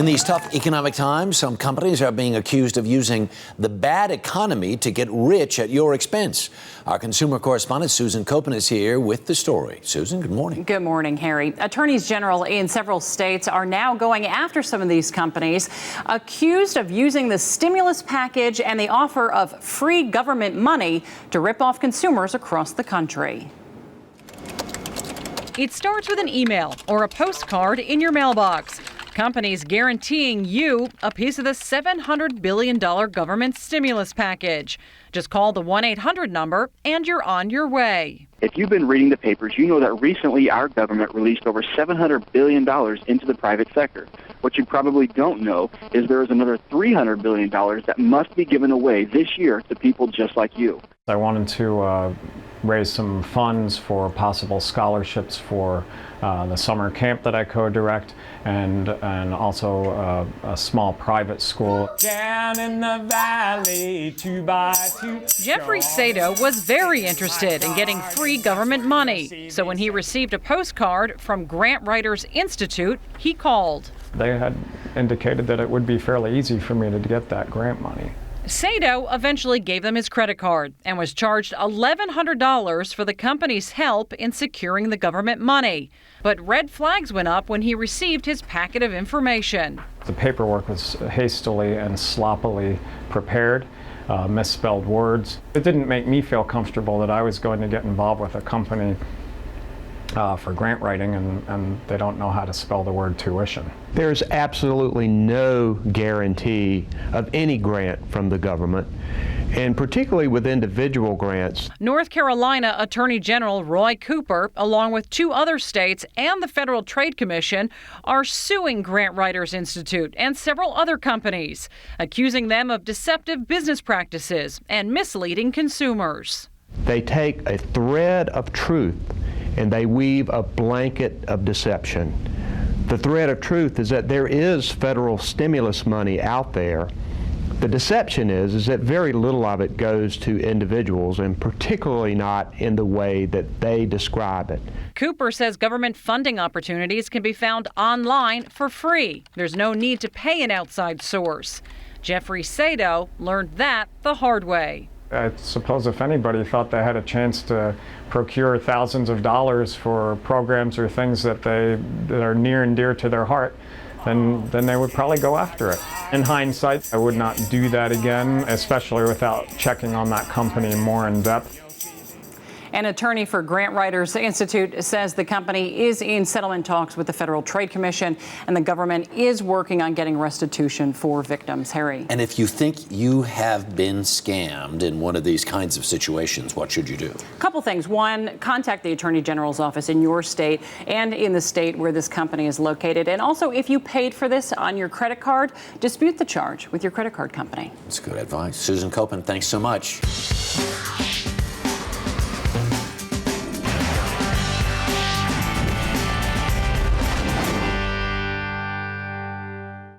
In these tough economic times, some companies are being accused of using the bad economy to get rich at your expense. Our consumer correspondent Susan Koeppen is here with the story. Susan, good morning. Good morning, Harry. Attorneys general in several states are now going after some of these companies accused of using the stimulus package and the offer of free government money to rip off consumers across the country. It starts with an email or a postcard in your mailbox. Companies guaranteeing you a piece of the $700 billion government stimulus package. Just call the 1-800 number and you're on your way. If you've been reading the papers, you know that recently our government released over $700 billion into the private sector. What you probably don't know is there is another $300 billion that must be given away this year to people just like you. I wanted to raise some funds for possible scholarships for the summer camp that I co-direct, and also a small private school. Down in the valley, 2x2. Jeffrey Sato was very interested in getting free government money. So when he received a postcard from Grant Writers Institute, he called. They had indicated that it would be fairly easy for me to get that grant money. Sato eventually gave them his credit card and was charged $1,100 for the company's help in securing the government money. But red flags went up when he received his packet of information. The paperwork was hastily and sloppily prepared, misspelled words. It didn't make me feel comfortable that I was going to get involved with a company for grant writing and they don't know how to spell the word tuition. There's absolutely no guarantee of any grant from the government, and particularly with individual grants. North Carolina Attorney General Roy Cooper, along with 2 other states and the Federal Trade Commission, are suing Grant Writers Institute and several other companies, accusing them of deceptive business practices and misleading consumers. They take a thread of truth and they weave a blanket of deception. The thread of truth is that there is federal stimulus money out there. The deception is that very little of it goes to individuals, and particularly not in the way that they describe it. Cooper says government funding opportunities can be found online for free. There's no need to pay an outside source. Jeffrey Sato learned that the hard way. I suppose if anybody thought they had a chance to procure thousands of dollars for programs or things that are near and dear to their heart, then they would probably go after it. In hindsight, I would not do that again, especially without checking on that company more in depth. An attorney for Grant Writers Institute says the company is in settlement talks with the Federal Trade Commission, and the government is working on getting restitution for victims. Harry. And if you think you have been scammed in one of these kinds of situations, what should you do? A couple things. One, contact the Attorney General's office in your state and in the state where this company is located. And also, if you paid for this on your credit card, dispute the charge with your credit card company. That's good advice. Susan Koeppen, thanks so much.